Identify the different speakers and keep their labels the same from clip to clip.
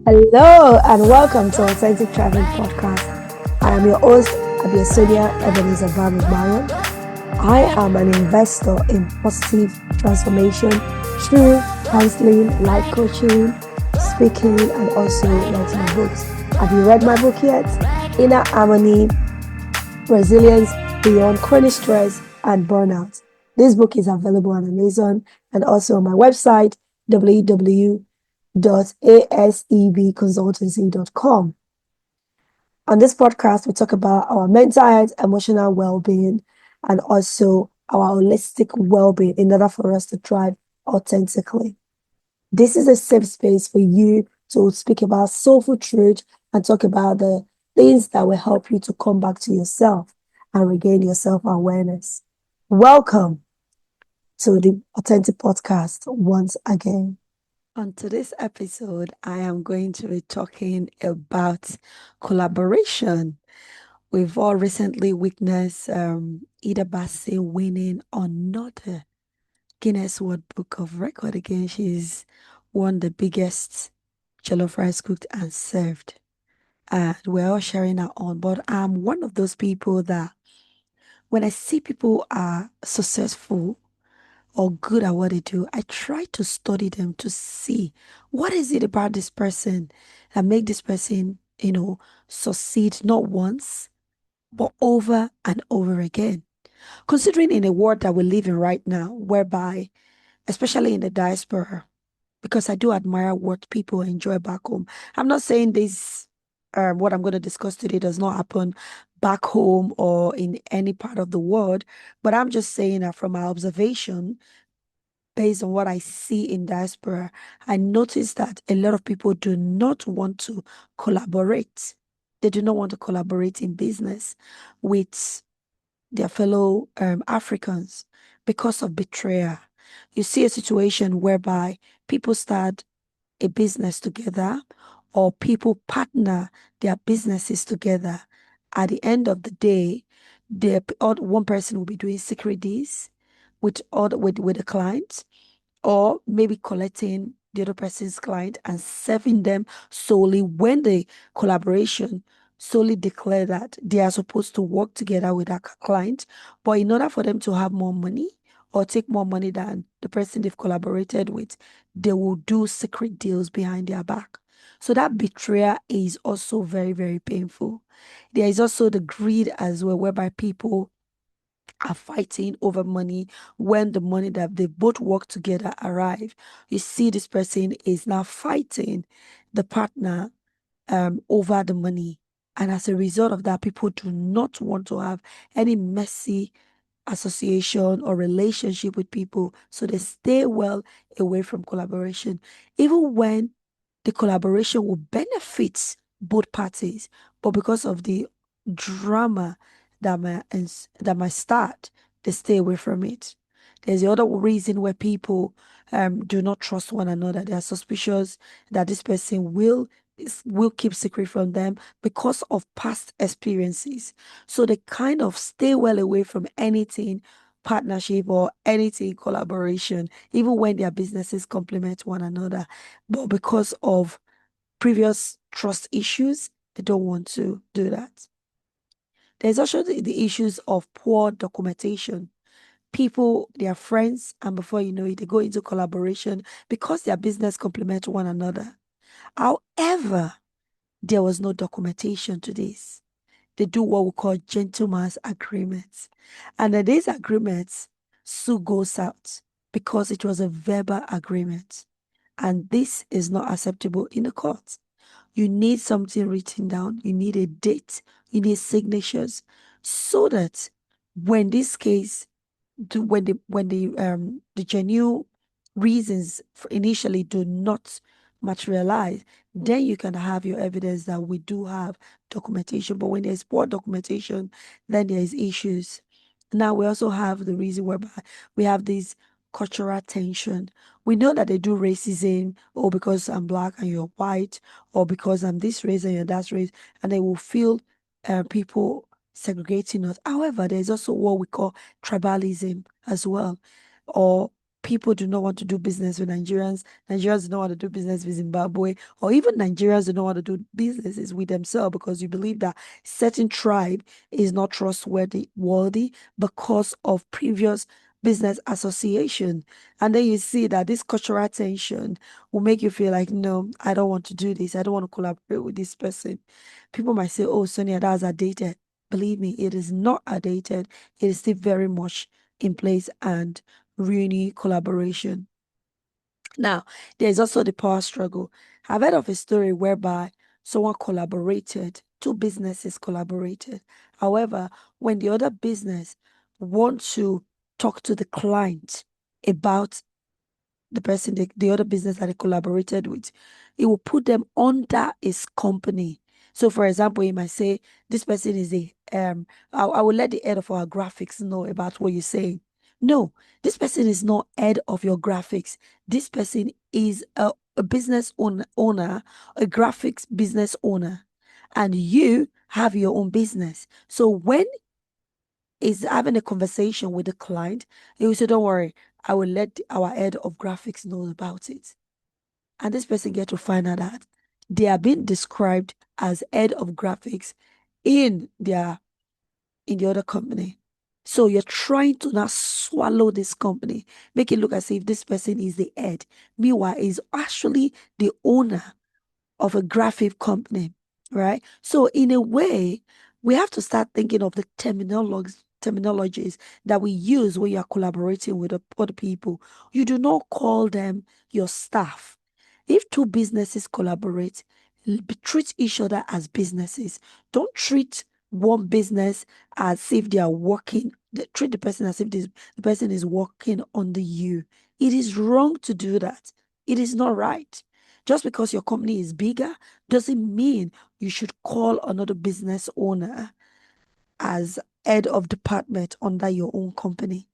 Speaker 1: Hello and welcome to Authentic Traveling Podcast. I am your host, Abiosonia Ebenezer Bamigbayo. I am an investor in positive transformation through counseling, life coaching, speaking, and also writing books. Have you read my book yet? Inner Harmony, Resilience Beyond Chronic Stress and Burnout. This book is available on Amazon and also on my website, www.asebconsultancy.com. On this podcast, we talk about our mental health, emotional well being, and also our holistic well being in order for us to thrive authentically. This is a safe space for you to speak about soulful truth and talk about the things that will help you to come back to yourself and regain your self awareness. Welcome to the Authentic Podcast once again. On today's episode, I am going to be talking about collaboration. We've all recently witnessed Hilda Bassi winning another Guinness World Book of Record again. She's won the biggest jollof rice cooked and served. And we're all sharing our own. But I'm one of those people that when I see people are successful or good at what they do, I try to study them to see what is it about this person that make this person, succeed not once, but over and over again. Considering in a world that we live in right now, whereby, especially in the diaspora, because I do admire what people enjoy back home. I'm not saying this, what I'm going to discuss today does not happen back home or in any part of the world, but I'm just saying that from my observation, based on what I see in diaspora, I notice that a lot of people do not want to collaborate. They do not want to collaborate in business with their fellow Africans because of betrayal. You see a situation whereby people start a business together or people partner their businesses together. At the end of the day, one person will be doing secret deals with the clients, or maybe collecting the other person's client and serving them solely when the collaboration solely declare that they are supposed to work together with that client. But in order for them to have more money or take more money than the person they've collaborated with, they will do secret deals behind their back. So that betrayal is also very, very painful. There is also the greed as well, whereby people are fighting over money when the money that they both work together arrive. You see, this person is now fighting the partner over the money. And as a result of that, people do not want to have any messy association or relationship with people. So they stay well away from collaboration, even when the collaboration will benefit both parties. But because of the drama that might start, they stay away from it. There's the other reason where people do not trust one another. They are suspicious that this person will keep secret from them because of past experiences. So they kind of stay well away from anything partnership or anything collaboration, even when their businesses complement one another. But because of previous trust issues, they don't want to do that. There's also the issues of poor documentation. People, they are friends, and before you know it, they go into collaboration because their business complement one another. However, there was no documentation to this. They do what we call gentleman's agreements. And in these agreements, Sue goes out because it was a verbal agreement. And this is not acceptable in the court. You need something written down, you need a date, you need signatures, so that when this case when the genuine reasons initially do not materialize, then you can have your evidence that we do have documentation. But when there's poor documentation, then there is issues. Now we also have the reason whereby we have this cultural tension. We know that they do racism, or because I'm black and you're white, or because I'm this race and you're that race, and they will feel people segregating us. However, there's also what we call tribalism as well, or people do not want to do business with Nigerians. Nigerians do not want to do business with Zimbabwe, or even Nigerians do not want to do businesses with themselves because you believe that certain tribe is not worthy because of previous business association. And then you see that this cultural tension will make you feel like, no, I don't want to do this. I don't want to collaborate with this person. People might say, oh, Sonia, that's outdated. Believe me, it is not outdated. It is still very much in place and really collaboration. Now, there's also the power struggle. I've heard of a story whereby someone collaborated, two businesses collaborated. However, when the other business want to talk to the client about the person, the other business that they collaborated with, it will put them under his company. So, for example, he might say, this person is I will let the head of our graphics know about what you're saying. No, this person is not head of your graphics. This person is a business owner, a graphics business owner, and you have your own business. So, when is having a conversation with the client, he will say, don't worry, I will let our head of graphics know about it. And this person get to find out that they are being described as head of graphics in the other company. So you're trying to now swallow this company, make it look as if this person is the head. Meanwhile, is actually the owner of a graphic company, right? So in a way, we have to start thinking of the terminologies that we use when you're collaborating with other people. You do not call them your staff. If two businesses collaborate, treat each other as businesses. Don't treat one business as if they are working. Treat the person as if the person is working under you. It is wrong to do that. It is not right. Just because your company is bigger doesn't mean you should call another business owner as head of department under your own company.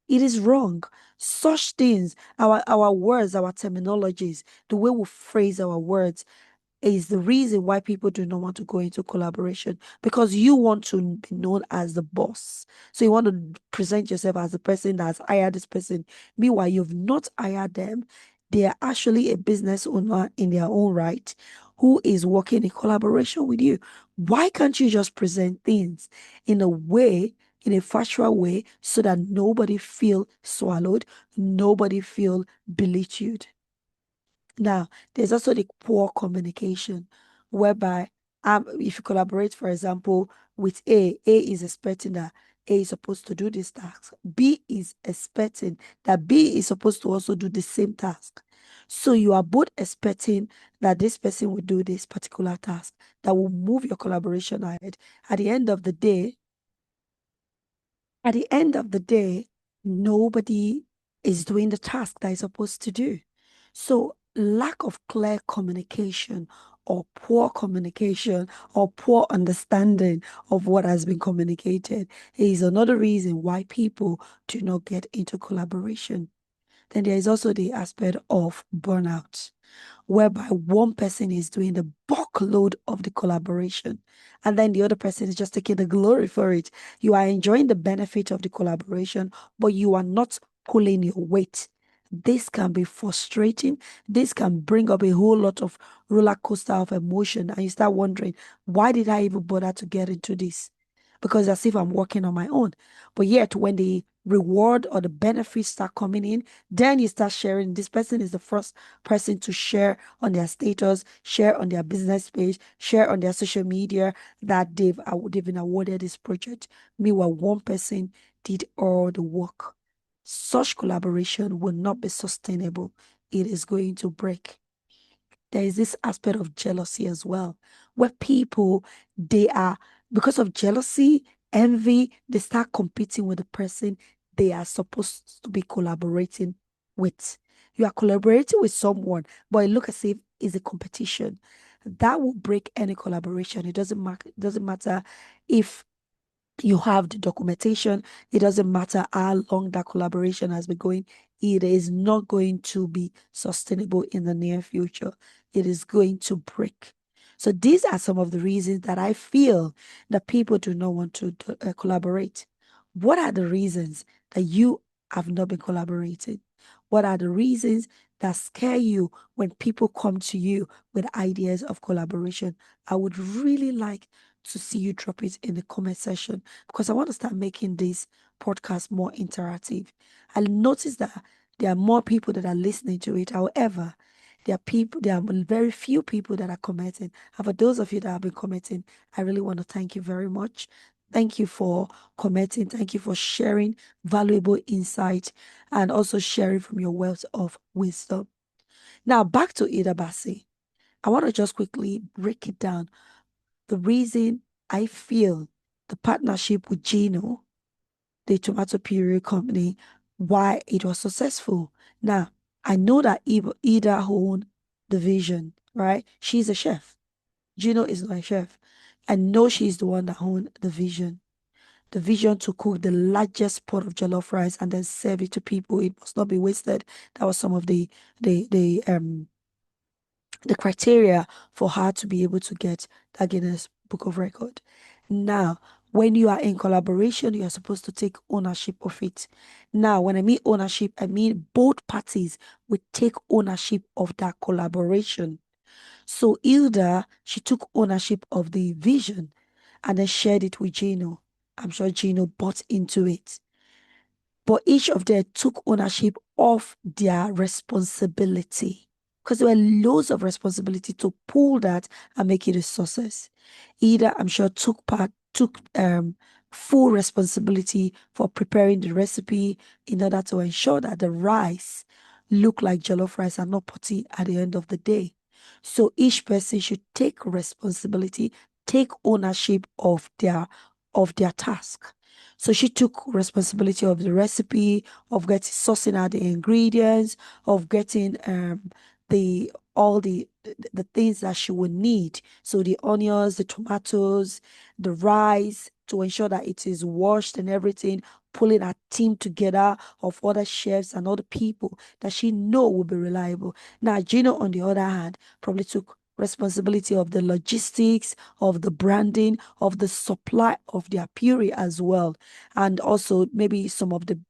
Speaker 1: It is wrong. Such things, our words, our terminologies, the way we phrase our words is the reason why people do not want to go into collaboration because you want to be known as the boss. So you want to present yourself as the person that's hired this person. Meanwhile, you've not hired them. They are actually a business owner in their own right who is working in collaboration with you. Why can't you just present things in a way, in a factual way, so that nobody feel swallowed, nobody feel belittled? Now, there's also the poor communication, whereby if you collaborate, for example, with A is expecting that A is supposed to do this task. B is expecting that B is supposed to also do the same task. So you are both expecting that this person will do this particular task that will move your collaboration ahead. At the end of the day, at the end of the day, nobody is doing the task that is supposed to do. So, lack of clear communication or poor understanding of what has been communicated is another reason why people do not get into collaboration. Then there is also the aspect of burnout whereby one person is doing the bulk load of the collaboration and then the other person is just taking the glory for it. You are enjoying the benefit of the collaboration, but you are not pulling your weight. This can be frustrating. This can bring up a whole lot of roller coaster of emotion, and you start wondering, why did I even bother to get into this? Because as if I'm working on my own. But yet, when the reward or the benefits start coming in, then you start sharing. This person is the first person to share on their status, share on their business page, share on their social media that they've been awarded this project. Meanwhile, one person did all the work. Such collaboration will not be sustainable. It is going to break. There is this aspect of jealousy as well, where people, they are, because of jealousy, envy, they start competing with the person they are supposed to be collaborating with. You are collaborating with someone, but it looks as if it's a competition. That will break any collaboration. It doesn't matter if you have the documentation. It doesn't matter how long that collaboration has been going. It is not going to be sustainable in the near future. It is going to break. So these are some of the reasons that I feel that people do not want to collaborate. What are the reasons that you have not been collaborating? What are the reasons that scare you when people come to you with ideas of collaboration? I would really like to see you drop it in the comment section because I want to start making this podcast more interactive. I notice that there are more people that are listening to it. However, there are very few people that are commenting. And for those of you that have been commenting, I really want to thank you very much. Thank you for commenting. Thank you for sharing valuable insight and also sharing from your wealth of wisdom. Now, back to Hilda Bassi. I want to just quickly break it down. The reason I feel the partnership with Gino, the tomato puree company, why it was successful. Now, I know that Ida owned the vision, right? She's a chef. Gino is not a chef. I know she's the one that owned the vision. The vision to cook the largest pot of jollof rice and then serve it to people. It must not be wasted. That was some of the the um the criteria for her to be able to get that Guinness Book of Record. Now, when you are in collaboration, you are supposed to take ownership of it. Now, when I mean ownership, I mean both parties will take ownership of that collaboration. So Hilda, she took ownership of the vision and then shared it with Gino. I'm sure Gino bought into it. But each of them took ownership of their responsibility because there were loads of responsibility to pull that and make it a success. Either I'm sure took full responsibility for preparing the recipe in order to ensure that the rice look like jollof rice and not potty at the end of the day. So each person should take responsibility, take ownership of their task. So she took responsibility of the recipe, of getting sourcing out the ingredients, of getting the all the things that she would need. So the onions, the tomatoes, the rice, to ensure that it is washed and everything, pulling a team together of other chefs and other people that she know will be reliable. Now, Gino, on the other hand, probably took responsibility of the logistics, of the branding, of the supply of their puree as well, and also maybe some of the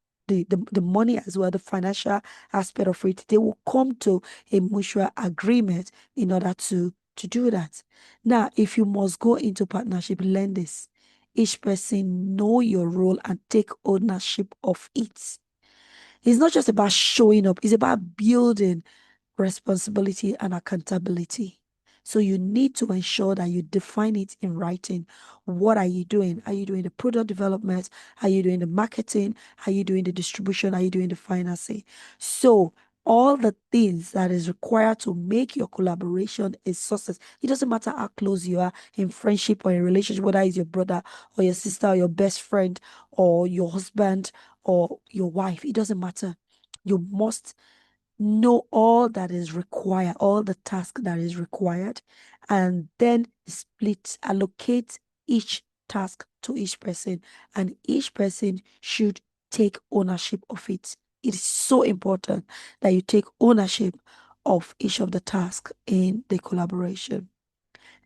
Speaker 1: money as well, the financial aspect of it. They will come to a mutual agreement in order to do that. Now, if you must go into partnership, learn this. Each person know your role and take ownership of it. It's not just about showing up, it's about building responsibility and accountability. So you need to ensure that you define it in writing. What are you doing? Are you doing the product development? Are you doing the marketing? Are you doing the distribution? Are you doing the financing? So all the things that is required to make your collaboration a success. It doesn't matter how close you are in friendship or in relationship, whether it's your brother or your sister or your best friend or your husband or your wife. It doesn't matter. You must know all that is required, all the task that is required, and then allocate each task to each person, and each person should take ownership of it. It is so important that you take ownership of each of the tasks in the collaboration.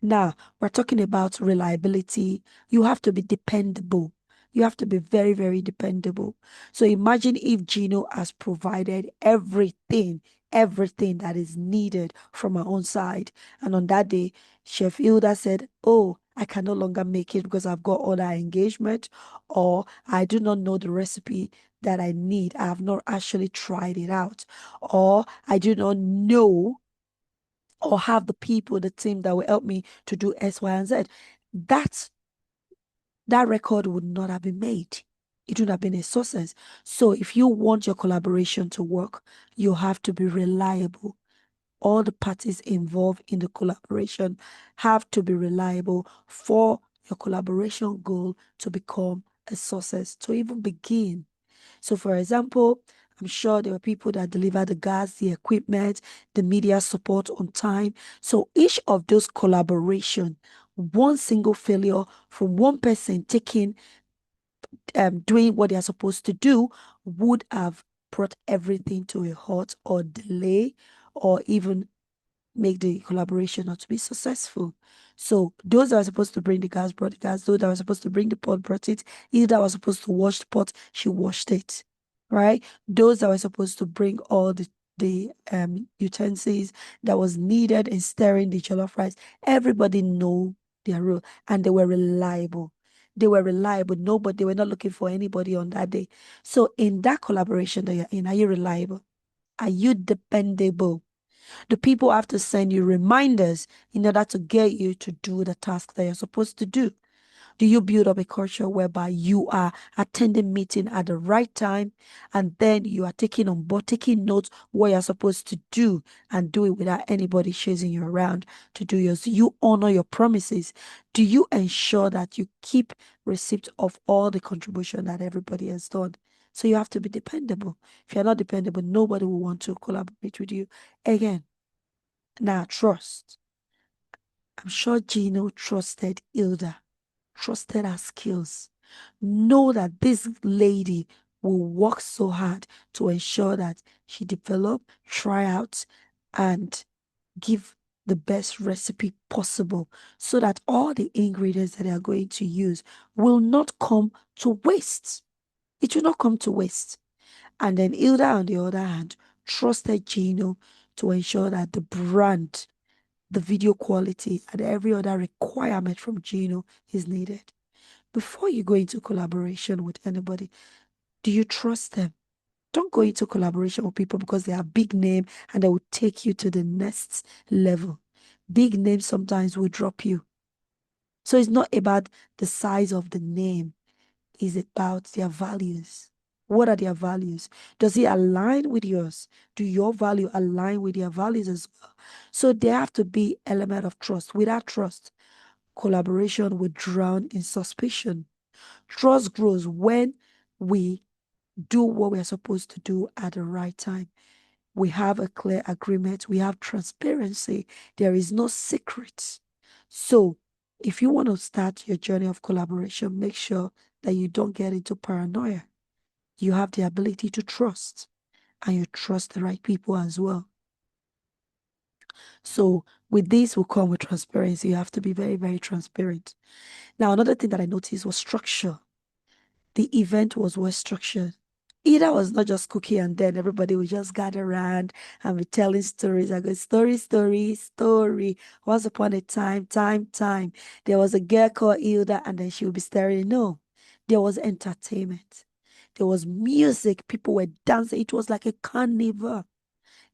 Speaker 1: Now, we're talking about reliability. You have to be dependable. You have to be very, very dependable. So imagine if Gino has provided everything that is needed from our own side. And on that day, Chef Hilda said, "Oh, I can no longer make it because I've got other engagement, or I do not know the recipe that I need. I have not actually tried it out, or I do not know or have the people, the team that will help me to do X, Y, and Z." That that record would not have been made. It would have been a success. So if you want your collaboration to work, you have to be reliable. All the parties involved in the collaboration have to be reliable for your collaboration goal to become a success, to even begin. So, for example, I'm sure there were people that delivered the gas, the equipment, the media support on time. So, each of those collaboration, one single failure from one person doing what they are supposed to do would have brought everything to a halt or delay or even make the collaboration not to be successful. So those that were supposed to bring the gas brought the gas. Those that were supposed to bring the pot brought it. Either that was supposed to wash the pot, she washed it. right? Those that were supposed to bring all the utensils that was needed in stirring the jollof rice. Everybody know their role, and they were reliable. They were reliable. Nobody, they were not looking for anybody on that day. So in that collaboration that you're in, are you reliable? Are you dependable? Do people have to send you reminders in order to get you to do the task that you're supposed to do? Do you build up a culture whereby you are attending meeting at the right time, and then you are taking on board, taking notes what you're supposed to do, and do it without anybody chasing you around to do yours? Do you honor your promises? Do you ensure that you keep receipt of all the contribution that everybody has done? So you have to be dependable. If you're not dependable, nobody will want to collaborate with you again. Now, trust. I'm sure Gino trusted Hilda, trusted her skills. Know that this lady will work so hard to ensure that she develop, try out, and give the best recipe possible so that all the ingredients that they are going to use will not come to waste. It will not come to waste. And then Hilda, on the other hand, trusted Gino to ensure that the brand, the video quality, and every other requirement from Gino is needed. Before you go into collaboration with anybody, do you trust them? Don't go into collaboration with people because they are big name and they will take you to the next level. Big names sometimes will drop you. So it's not about the size of the name, it's about their values. What are their values? Does it align with yours? Do your value align with their values as well? So there have to be element of trust. Without trust, collaboration will drown in suspicion. Trust grows when we do what we're supposed to do at the right time. We have a clear agreement, we have transparency, there is no secret. So, if you want to start your journey of collaboration, make sure that you don't get into paranoia. You have the ability to trust, and you trust the right people as well. So, with this will come with transparency. You have to be very, very transparent. Now, another thing that I noticed was structure. The event was well structured. Either was not just cookie and then everybody would just gather around and be telling stories. I go, story, story, story. Once upon a time, time. There was a girl called Hilda and then she would be staring. No, there was entertainment. There was music. People were dancing. It was like a carnival.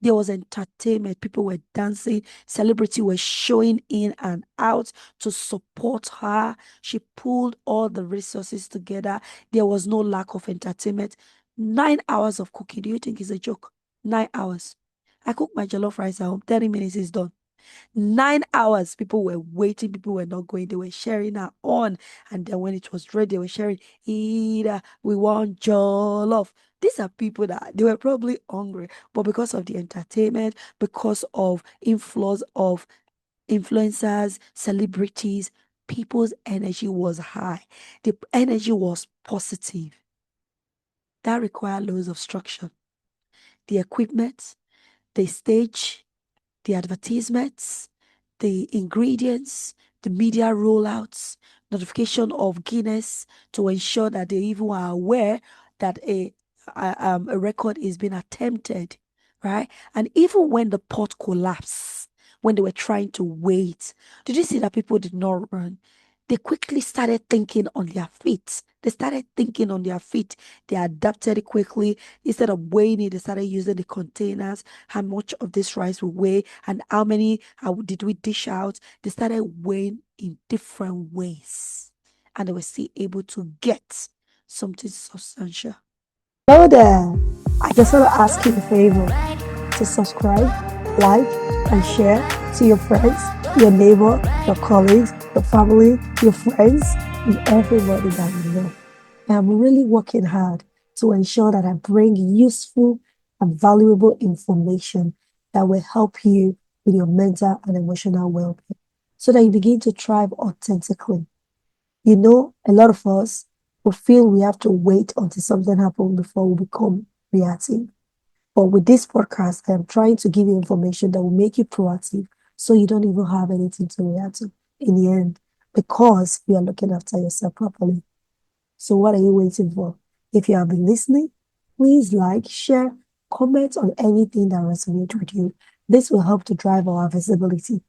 Speaker 1: There was entertainment. People were dancing. Celebrity were showing in and out to support her. She pulled all the resources together. There was no lack of entertainment. 9 hours of cooking. Do you think it's a joke? 9 hours. I cook my jollof rice at home. 30 minutes is done. 9 hours. People were waiting. People were not going. They were sharing her on. And then when it was ready, they were sharing, Ida, we want jollof. These are people that they were probably hungry, but because of the entertainment, because of influence of influencers, celebrities, people's energy was high. The energy was positive. That required loads of structure. The equipment, the stage, the advertisements, the ingredients, the media rollouts, notification of Guinness to ensure that they even are aware that a record is being attempted, right? And even when the pot collapsed, when they were trying to wait, did you see that people did not run? They quickly started thinking on their feet. They started thinking on their feet. They adapted it quickly. Instead of weighing it, they started using the containers, how much of this rice we weigh, and how did we dish out. They started weighing in different ways. And they were still able to get something substantial. Hello there. I just want to ask you a favor to subscribe, like, and share to your friends, your neighbor, your colleagues, your family, your friends, and everybody that you know. I'm really working hard to ensure that I bring useful and valuable information that will help you with your mental and emotional well-being so that you begin to thrive authentically. You know, a lot of us will feel we have to wait until something happens before we become reactive. But with this podcast, I'm trying to give you information that will make you proactive so you don't even have anything to react to in the end because you are looking after yourself properly. So what are you waiting for? If you have been listening, Please like, share, comment on anything that resonates with you. This will help to drive our visibility.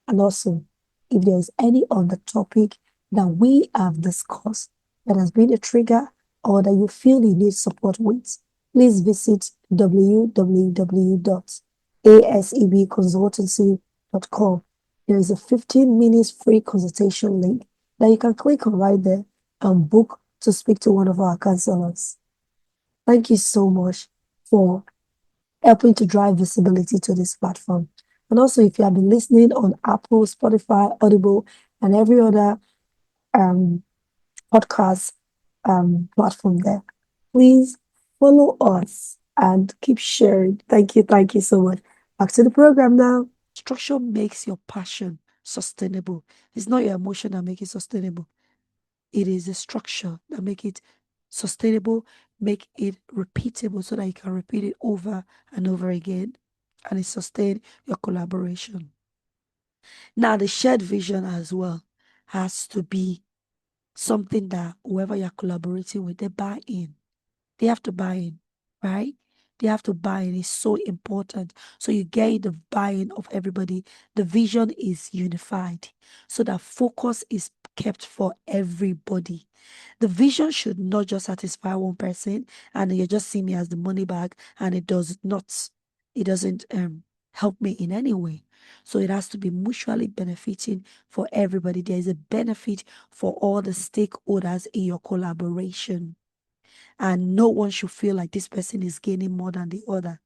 Speaker 1: And also, if there's any other topic that we have discussed that has been a trigger or that you feel you need support with, please visit www.asebconsultancy.com. There is a 15 minutes free consultation link that you can click on right there and book to speak to one of our counselors. Thank you so much for helping to drive visibility to this platform. And also, if you have been listening on Apple, Spotify, Audible, and every other um, podcast platform there, please follow us and keep sharing. Thank you so much. Back to the program now. Structure makes your passion sustainable. It's not your emotion that make it sustainable. It is a structure that make it sustainable, make it repeatable so that you can repeat it over and over again and it sustain your collaboration. Now, the shared vision as well has to be something that whoever you're collaborating with, they buy in. They have to buy in, right? They have to buy in. It's so important. So you get the buy-in of everybody. The vision is unified so that focus is kept for everybody. The vision should not just satisfy one person and you just see me as the money bag and it doesn't help me in any way. So it has to be mutually benefiting for everybody. There is a benefit for all the stakeholders in your collaboration. And no one should feel like this person is gaining more than the other.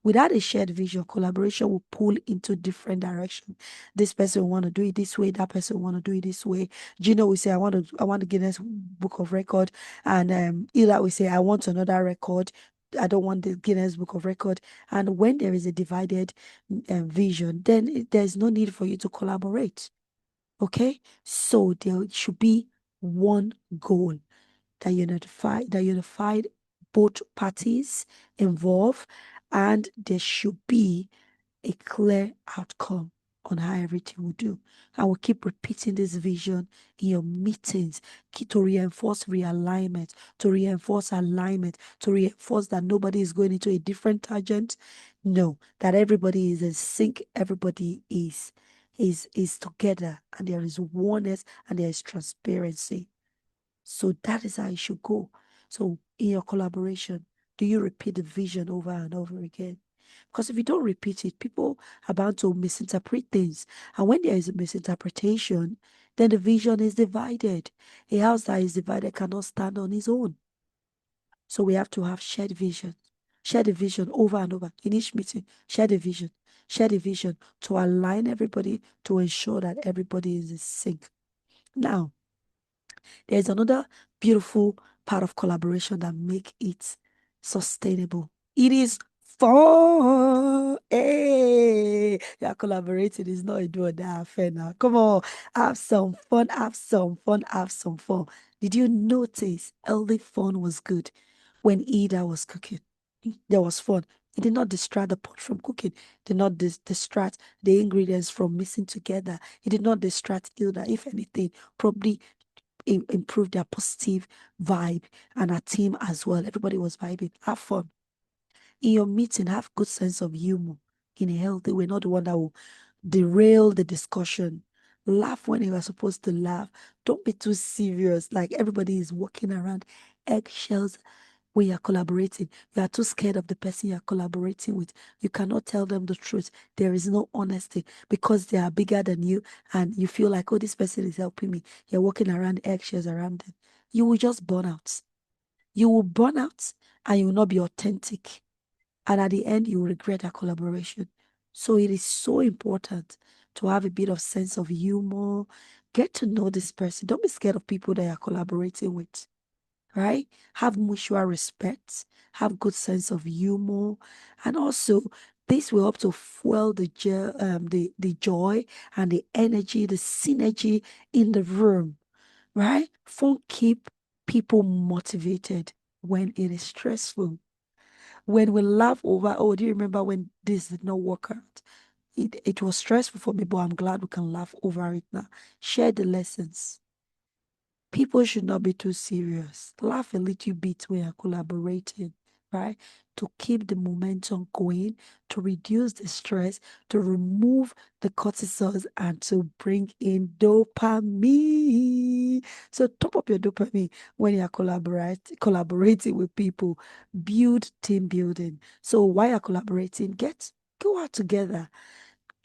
Speaker 1: Without a shared vision, collaboration will pull into different directions. This person will want to do it this way, that person will want to do it this way. Gino will say, I want the Guinness Book of Record. And Ila will say, I want another record. I don't want the Guinness Book of Record. And when there is a divided vision, then there's no need for you to collaborate. Okay? So there should be one goal that unified both parties involved, and there should be a clear outcome on how everything will do. I will keep repeating this vision in your meetings to reinforce realignment, to reinforce alignment, to reinforce that nobody is going into a different tangent. No, that everybody is in sync, everybody is together, and there is oneness and there is transparency. So that is how it should go. So in your collaboration, do you repeat the vision over and over again? Because if you don't repeat it, people are bound to misinterpret things. And when there is a misinterpretation, then the vision is divided. A house that is divided cannot stand on its own. So we have to have shared vision. Share the vision over and over in each meeting. Share the vision. Share the vision to align everybody to ensure that everybody is in sync. Now, there's another beautiful part of collaboration that make it sustainable. It is fun. Hey, you're collaborating. It's not a do or die affair now. Come on, have some fun, have some fun, have some fun. Did you notice healthy fun was good when Ida was cooking? There was fun. It did not distract the pot from cooking. It did not distract the ingredients from mixing together. It did not distract Hilda. If anything, probably improve their positive vibe and our team as well. Everybody was vibing. Have fun. In your meeting, have good sense of humor in a healthy way, not the one that will derail the discussion. Laugh when you are supposed to laugh. Don't be too serious. Like everybody is walking around eggshells when you're collaborating. You are too scared of the person you're collaborating with. You cannot tell them the truth. There is no honesty because they are bigger than you and you feel like, oh, this person is helping me. You're walking around eggshells around them. You will just burn out. You will burn out and you will not be authentic. And at the end, you will regret that collaboration. So it is so important to have a bit of sense of humor. Get to know this person. Don't be scared of people that you're collaborating with, right? Have mutual respect, have good sense of humor, and also this will help to fuel the joy and the energy, the synergy in the room, right? Fun keep people motivated when it is stressful. When we laugh over, oh, do you remember when this did not work out? It was stressful for me, but I'm glad we can laugh over it now. Share the lessons. People should not be too serious. Laugh a little bit when you're collaborating. right? To keep the momentum going, to reduce the stress, to remove the cortisols, and to bring in dopamine. So top up your dopamine when you're collaborating with people. Build team building. So while you're collaborating, go out together.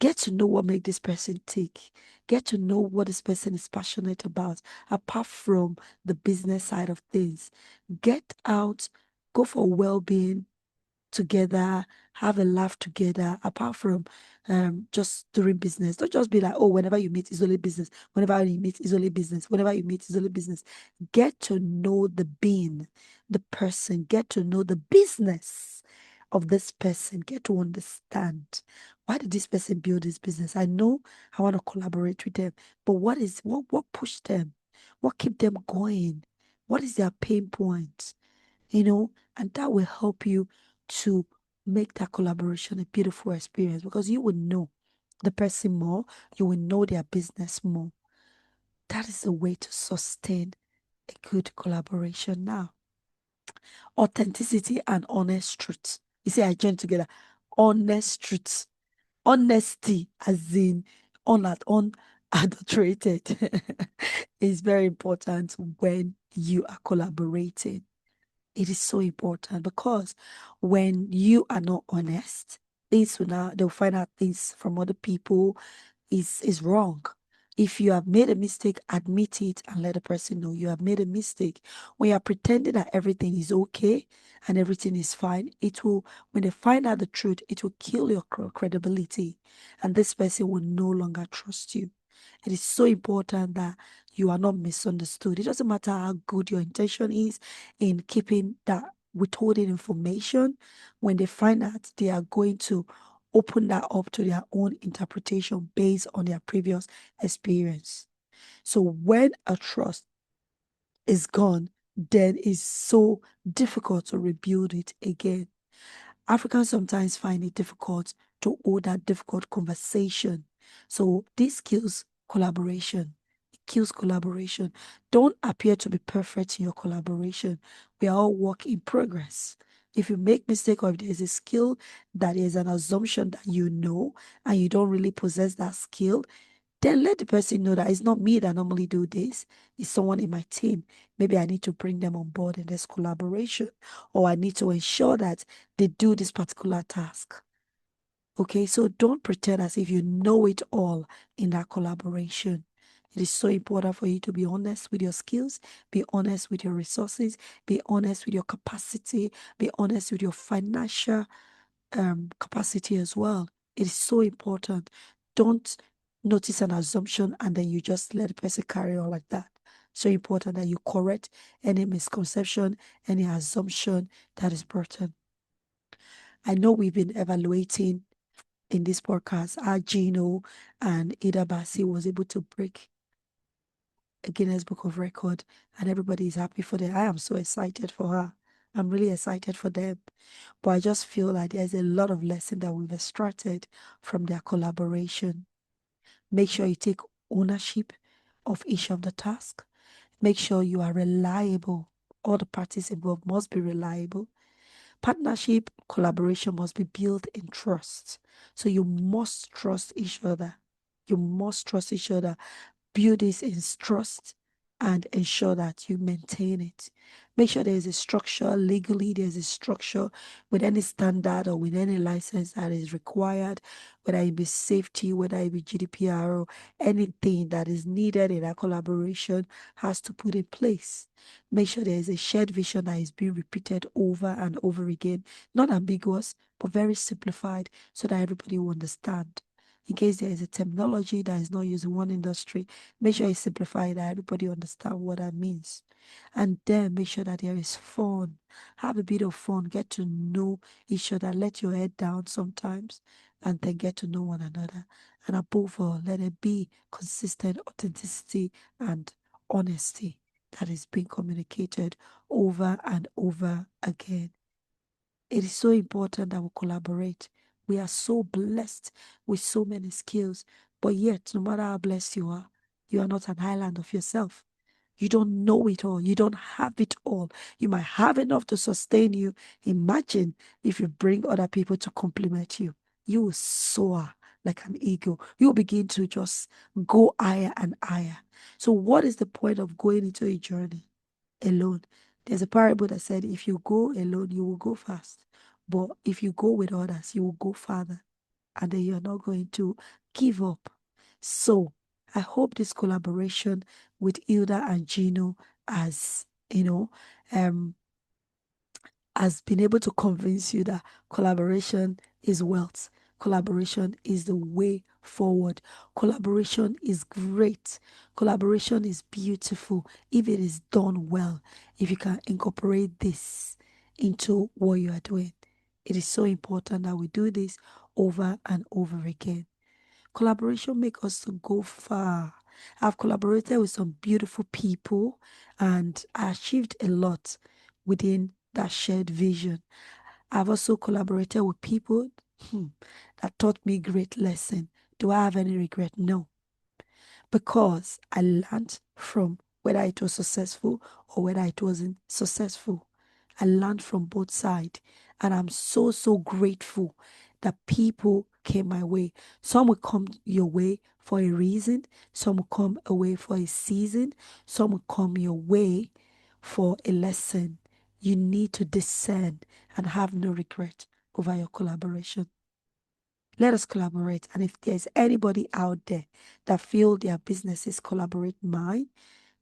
Speaker 1: Get to know what makes this person tick. Get to know what this person is passionate about, apart from the business side of things. Get out, go for well-being together, have a laugh together, apart from just doing business. Don't just be like, oh, whenever you meet, it's only business. Whenever you meet, it's only business. Whenever you meet, it's only business. Get to know the being, the person, get to know the business of this person, get to understand why did this person build this business. I know I want to collaborate with them, but what pushed them? What keep them going? What is their pain point? And that will help you to make that collaboration a beautiful experience because you will know the person more, you will know their business more. That is the way to sustain a good collaboration. Now, authenticity and honest truth. You see, I joined together. Honest truth, honesty, as in unadulterated, is very important when you are collaborating. It is so important because when you are not honest, they'll find out things from other people is wrong. If you have made a mistake, admit it and let the person know you have made a mistake. When you're pretending that everything is okay and everything is fine, when they find out the truth, it will kill your credibility, and this person will no longer trust you. It is so important that you are not misunderstood. It doesn't matter how good your intention is in keeping that withholding information. When they find out, they are going to open that up to their own interpretation based on their previous experience. So when a trust is gone, then it's so difficult to rebuild it again. Africans sometimes find it difficult to hold that difficult conversation. So this kills collaboration. It kills collaboration. Don't appear to be perfect in your collaboration. We are all work in progress. If you make mistake or if there's a skill that is an assumption that you know and you don't really possess that skill, then let the person know that it's not me that normally do this. It's someone in my team. Maybe I need to bring them on board in this collaboration, or I need to ensure that they do this particular task. Okay, so don't pretend as if you know it all in that collaboration. It is so important for you to be honest with your skills, be honest with your resources, be honest with your capacity, be honest with your financial capacity as well. It is so important. Don't notice an assumption and then you just let the person carry on like that. So important that you correct any misconception, any assumption that is brought in. I know we've been evaluating in this podcast how Gino and Hilda Bassi was able to break a Guinness Book of Record, and everybody is happy for them. I am so excited for her. I'm really excited for them. But I just feel like there's a lot of lesson that we've extracted from their collaboration. Make sure you take ownership of each of the tasks. Make sure you are reliable. All the parties involved must be reliable. Partnership, collaboration must be built in trust. So you must trust each other. You must trust each other. Build this in trust and ensure that you maintain it. Make sure there is a structure, legally, there's a structure with any standard or with any license that is required, whether it be safety, whether it be GDPR, or anything that is needed in a collaboration has to put in place. Make sure there is a shared vision that is being repeated over and over again, not ambiguous, but very simplified so that everybody will understand. In case there is a terminology that is not used in one industry, make sure you simplify that everybody understand what that means. And then make sure that there is fun. Have a bit of fun. Get to know each other. Let your head down sometimes and then get to know one another. And above all, let it be consistent authenticity and honesty that is being communicated over and over again. It is so important that we collaborate. We are so blessed with so many skills, but yet, no matter how blessed you are not an island of yourself. You don't know it all. You don't have it all. You might have enough to sustain you. Imagine if you bring other people to compliment you. You will soar like an eagle. You will begin to just go higher and higher. So, what is the point of going into a journey alone? There's a parable that said, if you go alone, you will go fast. But if you go with others, you will go farther. And then you're not going to give up. So, I hope this collaboration with Hilda and Gino has, um, has been able to convince you that collaboration is wealth. Collaboration is the way forward. Collaboration is great. Collaboration is beautiful if it is done well. If you can incorporate this into what you are doing, it is so important that we do this over and over again. Collaboration makes us to go far. I've collaborated with some beautiful people and I achieved a lot within that shared vision. I've also collaborated with people hmm, that taught me great lesson. Do I have any regret? No, because I learned from whether it was successful or whether it wasn't successful. I learned from both sides. And I'm so, so grateful that people came my way. Some will come your way for a reason, some will come away for a season, some will come your way for a lesson. You need to discern and have no regret over your collaboration. Let us collaborate. And if there's anybody out there that feel their businesses collaborate mine,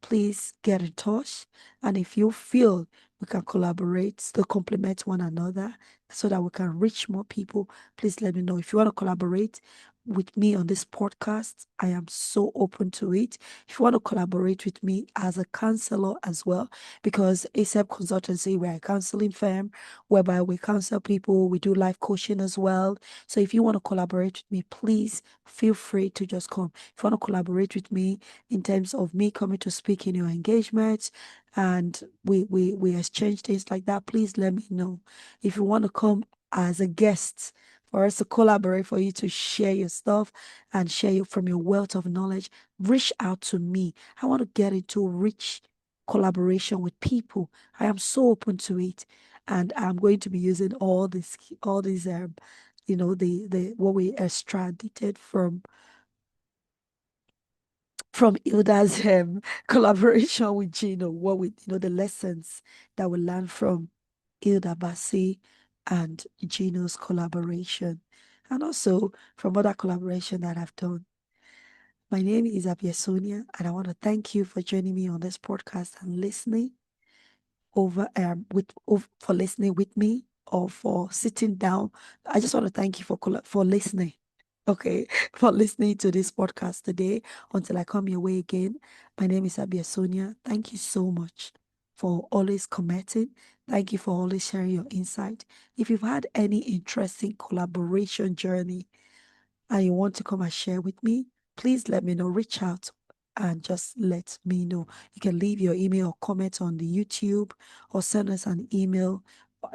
Speaker 1: please get in touch. And if you feel we can collaborate to complement one another so that we can reach more people, please let me know. If you want to collaborate with me on this podcast, I am so open to it. If you want to collaborate with me as a counselor as well, because ASAP Consultancy, we're a counseling firm whereby we counsel people, we do life coaching as well. So if you want to collaborate with me, please feel free to just come. If you want to collaborate with me, in terms of me coming to speak in your engagements and we exchange things like that, please let me know. If you want to come as a guest for us to collaborate, for you to share your stuff and share from your wealth of knowledge, reach out to me. I want to get into rich collaboration with people. I am so open to it. And I'm going to be using all these the what we extracted from Hilda's collaboration with Gino, what we, the lessons that we learned from Hilda Bassi and Gino's collaboration, and also from other collaboration that I've done. My name is Sonia, and I want to thank you for joining me on this podcast and listening for listening with me or for sitting down. I just want to thank you for listening. Okay, for listening to this podcast today. Until I come your way again, my name is Sonia. Thank you so much for always commenting. Thank you for always sharing your insight. If you've had any interesting collaboration journey and you want to come and share with me, please let me know. Reach out and just let me know. You can leave your email or comment on the YouTube or send us an email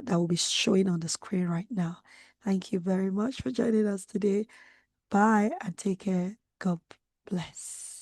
Speaker 1: that will be showing on the screen right now. Thank you very much for joining us today. Bye and take care. God bless.